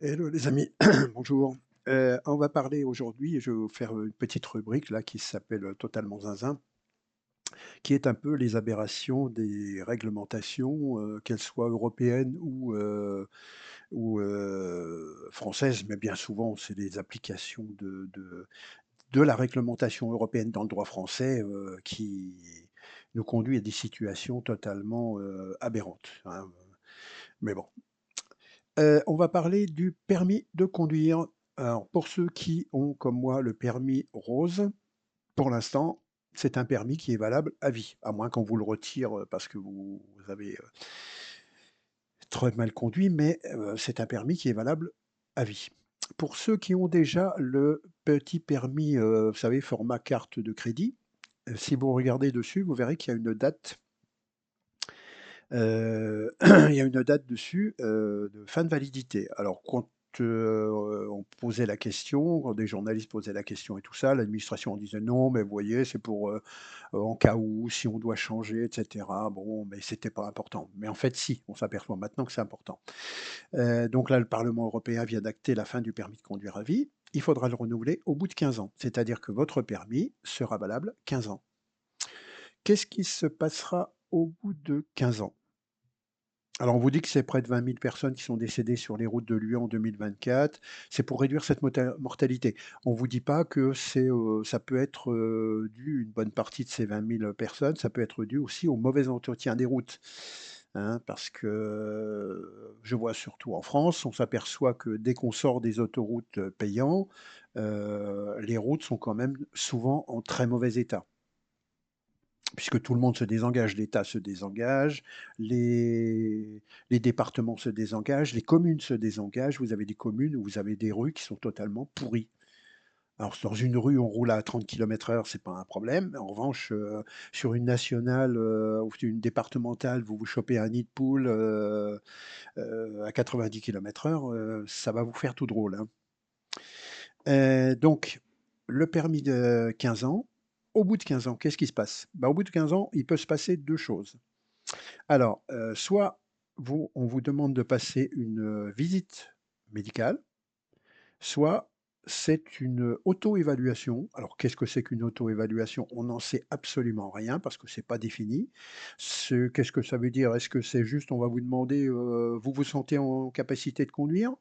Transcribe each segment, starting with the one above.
Hello les amis, bonjour. On va parler aujourd'hui, je vais vous faire une petite rubrique là qui s'appelle Totalement zinzin, qui est un peu les aberrations des réglementations, qu'elles soient européennes ou françaises, mais bien souvent c'est des applications de la réglementation européenne dans le droit français, qui nous conduit à des situations totalement, aberrantes, hein, mais bon. On va parler du permis de conduire. Alors pour ceux qui ont, comme moi, le permis rose, pour l'instant, c'est un permis qui est valable à vie, à moins qu'on vous le retire, parce que vous avez, trop mal conduit, mais c'est un permis qui est valable à vie. Pour ceux qui ont déjà le petit permis, vous savez, format carte de crédit, si vous regardez dessus, vous verrez qu'il y a une date. Il y a une date dessus, de fin de validité. Alors quand, on posait la question, quand des journalistes posaient la question et tout ça, l'administration disait: «Non, mais vous voyez, c'est pour, en cas où, si on doit changer et cetera». Bon, mais c'était pas important. Mais en fait si, on s'aperçoit maintenant que c'est important. Donc là, le Parlement européen vient d'acter la fin du permis de conduire à vie. Il faudra le renouveler au bout de 15 ans. C'est-à-dire que votre permis sera valable 15 ans. Qu'est-ce qui se passera au bout de 15 ans? Alors, on vous dit que c'est près de 20 000 personnes qui sont décédées sur les routes de l'UE en 2024. C'est pour réduire cette mortalité. On vous dit pas que ça peut être, dû, une bonne partie de ces 20 000 personnes, ça peut être dû aussi au mauvais entretien des routes, hein. Parce que, je vois surtout en France, on s'aperçoit que dès qu'on sort des autoroutes, payants, les routes sont quand même souvent en très mauvais état. Puisque tout le monde se désengage, l'État se désengage, les départements se désengagent, les communes se désengagent. Vous avez des communes où vous avez des rues qui sont totalement pourries. Alors dans une rue, on roule à 30 km/h, c'est pas un problème. En revanche, sur une nationale, ou une départementale, vous vous chopez un nid de poule, à 90 km/h, ça va vous faire tout drôle, hein. Donc le permis de 15 ans, au bout de 15 ans, qu'est-ce qui se passe? Bah, au bout de 15 ans, il peut se passer 2 choses. Alors, soit on vous demande de passer une, visite médicale, soit c'est une auto-évaluation. Alors qu'est-ce que c'est qu'une auto-évaluation? On n'en sait absolument rien parce que c'est pas défini. Qu'est-ce que ça veut dire? Est-ce que c'est juste on va vous demander, «Vous vous sentez en capacité de conduire?»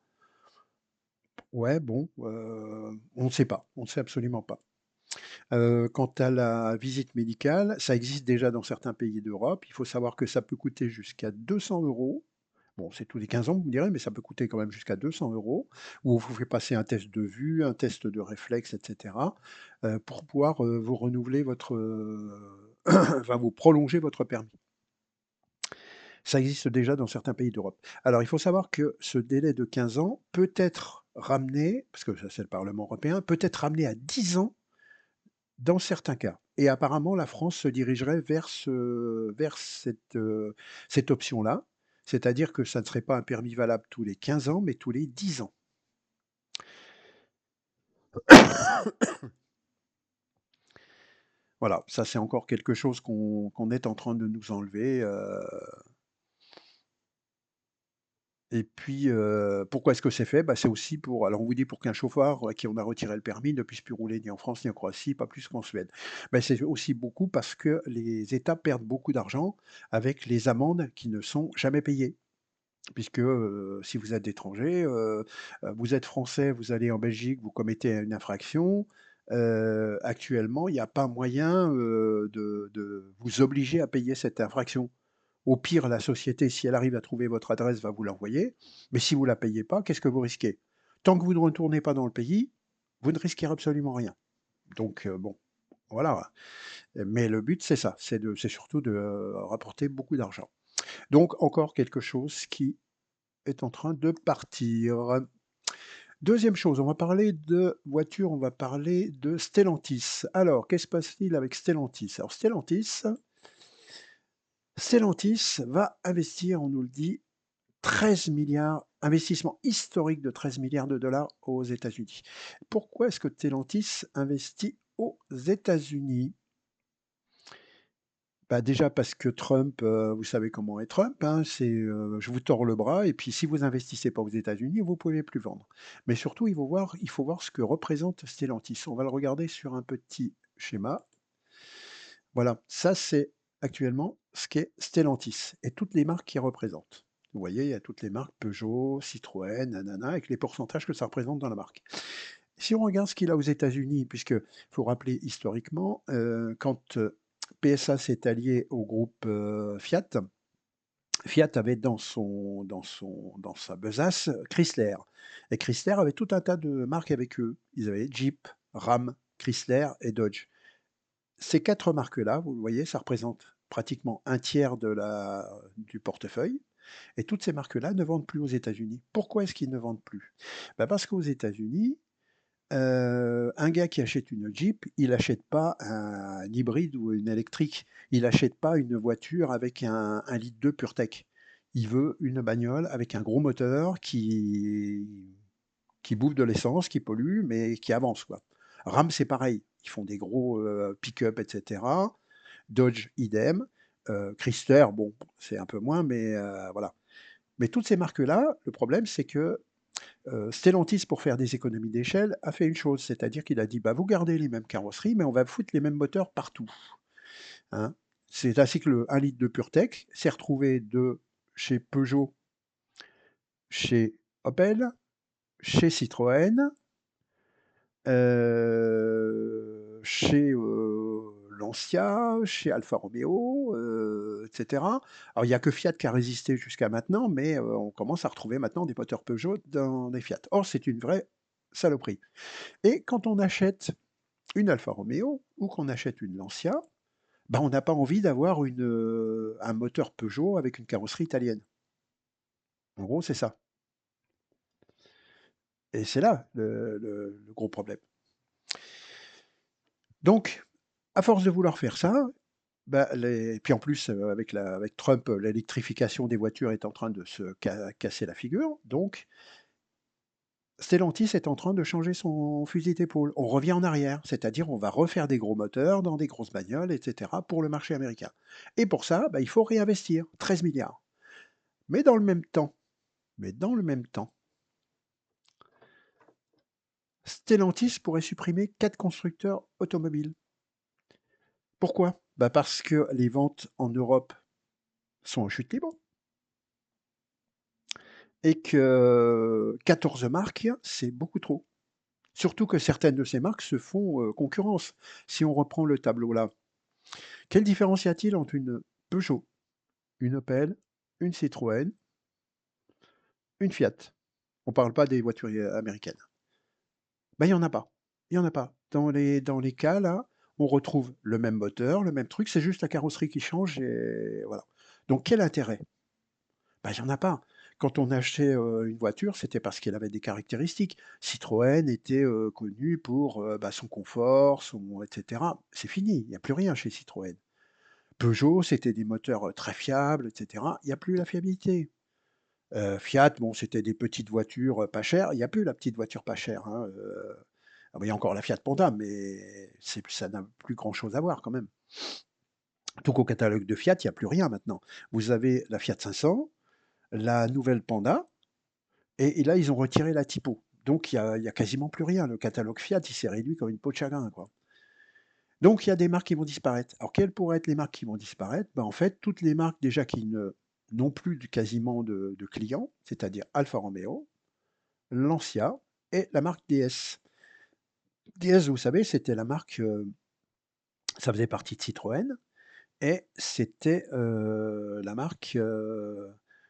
Ouais, bon, on ne sait pas, on ne sait absolument pas. Quant à la visite médicale, ça existe déjà dans certains pays d'Europe. Il faut savoir que ça peut coûter jusqu'à 200 €. Bon, c'est tous les 15 ans, vous me direz, mais ça peut coûter quand même jusqu'à 200 €, où on vous fait passer un test de vue, un test de réflexe et cetera, pour pouvoir, vous renouveler votre, enfin vous prolonger votre permis. Ça existe déjà dans certains pays d'Europe. Alors il faut savoir que ce délai de 15 ans peut être ramené, parce que ça c'est le Parlement européen, peut être ramené à 10 ans dans certains cas, et apparemment la France se dirigerait vers cette option-là. C'est-à-dire que ça ne serait pas un permis valable tous les 15 ans, mais tous les 10 ans. Voilà, ça c'est encore quelque chose qu'on est en train de nous enlever, et puis, pourquoi est-ce que c'est fait? Bah, c'est aussi pour, alors on vous dit pour qu'un chauffard à qui on a retiré le permis ne puisse plus rouler ni en France, ni en Croatie, pas plus qu'en Suède. Bah, c'est aussi beaucoup parce que les États perdent beaucoup d'argent avec les amendes qui ne sont jamais payées. Puisque, si vous êtes étranger, vous êtes français, vous allez en Belgique, vous commettez une infraction, actuellement, il n'y a pas moyen, de vous obliger à payer cette infraction. Au pire, la société, si elle arrive à trouver votre adresse, va vous l'envoyer, mais si vous ne la payez pas, qu'est-ce que vous risquez? Tant que vous ne retournez pas dans le pays, vous ne risquez absolument rien. Donc, bon, voilà, mais le but, c'est ça, c'est surtout de, rapporter beaucoup d'argent. Donc encore quelque chose qui est en train de partir. Deuxième chose, on va parler de voiture, on va parler de Stellantis. Alors, qu'est-ce qui se passe-t-il avec Stellantis? Alors Stellantis va investir, on nous le dit, 13 milliards, investissement historique de 13 milliards de dollars aux États-Unis. Pourquoi est-ce que Stellantis investit aux États-Unis? Bah, déjà parce que Trump, vous savez comment est Trump, hein, c'est, je vous tords le bras et puis si vous investissez pas aux États-Unis, vous pouvez plus vendre. Mais surtout, il faut voir ce que représente Stellantis. On va le regarder sur un petit schéma. Voilà, ça c'est actuellement ce qu'est Stellantis et toutes les marques qui représentent. Vous voyez, il y a toutes les marques Peugeot, Citroën, nanana, avec les pourcentages que ça représente dans la marque. Si on regarde ce qu'il a aux États-Unis, puisque faut rappeler historiquement, quand, PSA s'est allié au groupe, Fiat, Fiat avait dans sa besace, Chrysler et Chrysler avait tout un tas de marques avec eux. Ils avaient Jeep, Ram, Chrysler et Dodge. Ces 4 marques-là, vous le voyez, ça représente pratiquement un tiers du portefeuille et toutes ces marques-là ne vendent plus aux États-Unis. Pourquoi est-ce qu'ils ne vendent plus? Bah, parce qu'aux États-Unis, un gars qui achète une Jeep, il achète pas un hybride ou une électrique. Il achète pas une voiture avec un litre 2 PureTech. Il veut une bagnole avec un gros moteur qui bouffe de l'essence, qui pollue, mais qui avance, quoi. Ram, c'est pareil. Ils font des gros, pick-up et cetera. Dodge, idem. Chrysler, bon, c'est un peu moins, mais voilà. Mais toutes ces marques-là, le problème, c'est que Stellantis, pour faire des économies d'échelle, a fait une chose, c'est-à-dire qu'il a dit: «Bah, vous gardez les mêmes carrosseries, mais on va foutre les mêmes moteurs partout», hein. C'est ainsi que le 1 litre de PureTech s'est retrouvé de chez Peugeot, chez Opel, chez Citroën, chez, Lancia, chez Alfa Romeo, et cetera. Alors il y a que Fiat qui a résisté jusqu'à maintenant, mais on commence à retrouver maintenant des moteurs Peugeot dans des Fiat. Or, c'est une vraie saloperie. Et quand on achète une Alfa Romeo ou qu'on achète une Lancia, bah, on n'a pas envie d'avoir un moteur Peugeot avec une carrosserie italienne. En gros, c'est ça. Et c'est là le gros problème. Donc, à force de vouloir faire ça, bah, puis en plus, avec Trump, l'électrification des voitures est en train de se casser la figure. Donc, Stellantis est en train de changer son fusil d'épaule. On revient en arrière, c'est-à-dire on va refaire des gros moteurs dans des grosses bagnoles, etc., pour le marché américain. Et pour ça, bah, il faut réinvestir 13 milliards. Mais dans le même temps, mais dans le même temps, Stellantis pourrait supprimer 4 constructeurs automobiles. Pourquoi? Bah parce que les ventes en Europe sont en chute libre et que 14 marques, c'est beaucoup trop. Surtout que certaines de ces marques se font concurrence. Si on reprend le tableau là, quelle différence y a-t-il entre une Peugeot, une Opel, une Citroën, une Fiat? On ne parle pas des voitures américaines. Ben, il y en a pas. Il y en a pas. Dans les cas là, on retrouve le même moteur, le même truc, c'est juste la carrosserie qui change et voilà. Donc quel intérêt? Ben, il y en a pas. Quand on achetait, une voiture, c'était parce qu'elle avait des caractéristiques. Citroën était, connu pour, bah, son confort, son et cetera. C'est fini, il y a plus rien chez Citroën. Peugeot, c'était des moteurs, très fiables et cetera. Il y a plus la fiabilité. Fiat, bon, c'était des petites voitures, pas chères. Il y a plus la petite voiture pas chère, hein, ah bah, il y a encore la Fiat Panda, mais ça n'a plus grand-chose à voir quand même. Donc au catalogue de Fiat, il y a plus rien maintenant. Vous avez la Fiat 500, la nouvelle Panda et là, ils ont retiré la typo. Donc il y a quasiment plus rien. Le catalogue Fiat, il s'est réduit comme une peau de chagrin, quoi. Donc il y a des marques qui vont disparaître. Alors quelles pourraient être les marques qui vont disparaître? Bah, en fait, toutes les marques déjà qui n'ont plus quasiment de clients, c'est-à-dire Alfa Romeo, Lancia et la marque DS. DS, vous savez, c'était la marque, ça faisait partie de Citroën et c'était, la marque,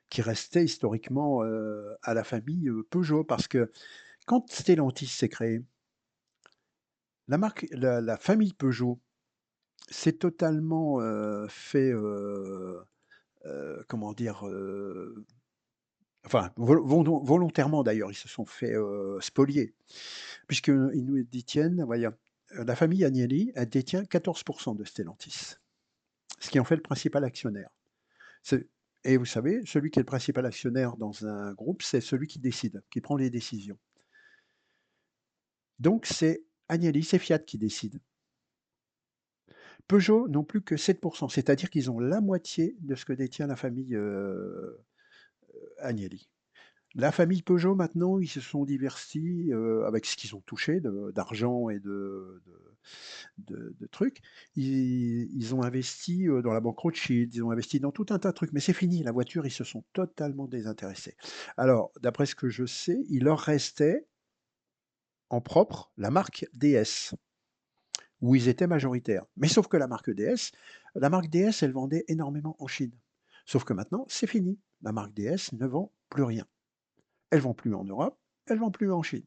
qui restait historiquement, à la famille, Peugeot. Parce que quand Stellantis s'est créé, la famille Peugeot s'est totalement, fait, comment dire? Enfin volontairement d'ailleurs, ils se sont fait, spolier puisqu'ils nous détiennent, voyons, la famille Agnelli, elle détient 14 de Stellantis, ce qui en fait le principal actionnaire. C'est et vous savez, celui qui est le principal actionnaire dans un groupe, c'est celui qui décide, qui prend les décisions. Donc c'est Agnelli, c'est Fiat qui décide. Peugeot n'ont plus que 7, c'est-à-dire qu'ils ont la moitié de ce que détient la famille, Agnelli. La famille Peugeot maintenant, ils se sont divertis, avec ce qu'ils ont touché de d'argent et de trucs. Ils ont investi, dans la banque Rothschild, ils ont investi dans tout un tas de trucs, mais c'est fini, la voiture, ils se sont totalement désintéressés. Alors, d'après ce que je sais, il leur restait en propre la marque DS, où ils étaient majoritaires. Mais sauf que la marque DS, elle vendait énormément en Chine. Sauf que maintenant, c'est fini. La marque DS ne vend plus rien. Elle vend plus en Europe, elle vend plus en Chine.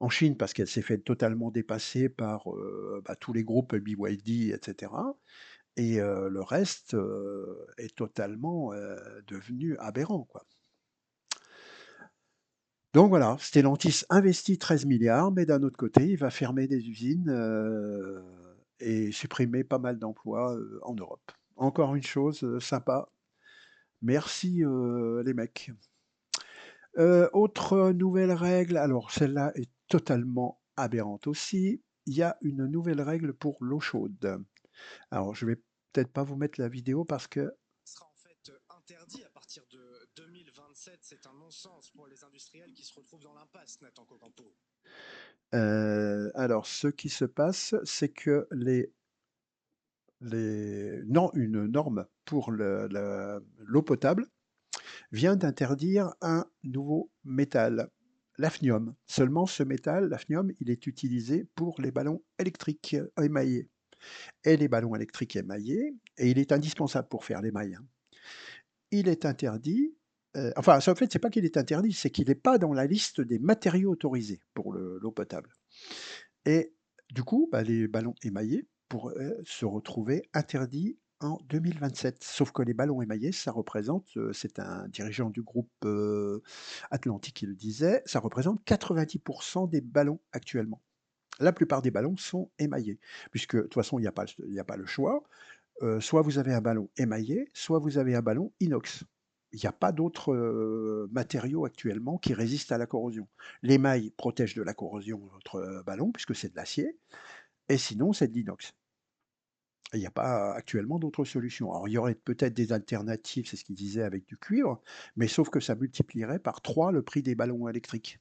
En Chine, parce qu'elle s'est fait totalement dépasser par, tous les groupes BYD et cetera, et le reste, est totalement, devenu aberrant, quoi. Donc voilà, Stellantis investit 13 milliards, mais d'un autre côté, il va fermer des usines, et supprimer pas mal d'emplois, en Europe. Encore une chose, sympa. Merci, les mecs. Autre nouvelle règle, alors celle-là est totalement aberrante aussi. Il y a une nouvelle règle pour l'eau chaude. Alors je vais peut-être pas vous mettre la vidéo parce que Sera en fait interdit à partir de 2027. C'est un non-sens pour les industriels qui se retrouvent dans l'impasse, Nathan Cocampo. alors ce qui se passe, c'est que non, une norme pour l'eau potable vient d'interdire un nouveau métal, l'hafnium. Seulement ce métal, l'hafnium, il est utilisé pour les ballons électriques émaillés. Et les ballons électriques émaillés, et il est indispensable pour faire l'émail, hein. Il est interdit, enfin, en fait, c'est pas qu'il est interdit, c'est qu'il n'est pas dans la liste des matériaux autorisés pour l'eau potable. Et du coup, bah, les ballons émaillés pourraient se retrouver interdits en 2027. Sauf que les ballons émaillés, ça représente, c'est un dirigeant du groupe, Atlantique qui le disait, ça représente 90% des ballons actuellement. La plupart des ballons sont émaillés, puisque de toute façon, il y a pas le choix. Soit vous avez un ballon émaillé, soit vous avez un ballon inox. Il n'y a pas d'autres, matériaux actuellement qui résistent à la corrosion. L'émail protège de la corrosion votre, ballon puisque c'est de l'acier et sinon c'est de l'inox. Il n'y a pas actuellement d'autres solutions. Alors il y aurait peut-être des alternatives, c'est ce qu'il disait avec du cuivre, mais sauf que ça multiplierait par 3 le prix des ballons électriques.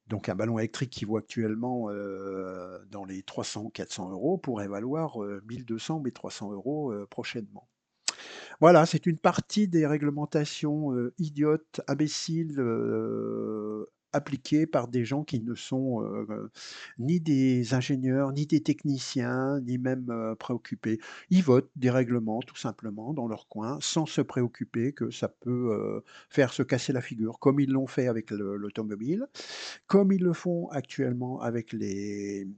Donc un ballon électrique qui vaut actuellement, dans les 300-400 € pourrait valoir, 1 200-1 300 € prochainement. Voilà, c'est une partie des réglementations, idiotes, imbéciles, appliquées par des gens qui ne sont, ni des ingénieurs, ni des techniciens, ni même, préoccupés. Ils votent des règlements tout simplement dans leur coin, sans se préoccuper que ça peut, faire se casser la figure, comme ils l'ont fait avec l'automobile, comme ils le font actuellement avec les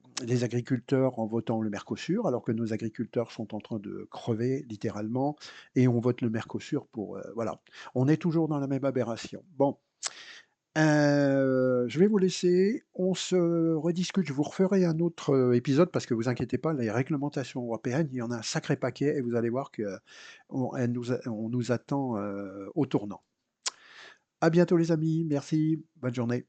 agriculteurs en votant le Mercosur, alors que nos agriculteurs sont en train de crever littéralement et on vote le Mercosur pour, voilà. On est toujours dans la même aberration. Bon, je vais vous laisser, on se rediscute, je vous referai un autre, épisode parce que vous inquiétez pas, les réglementations européennes, il y en a un sacré paquet et vous allez voir on nous attend, au tournant. À bientôt les amis, merci, bonne journée.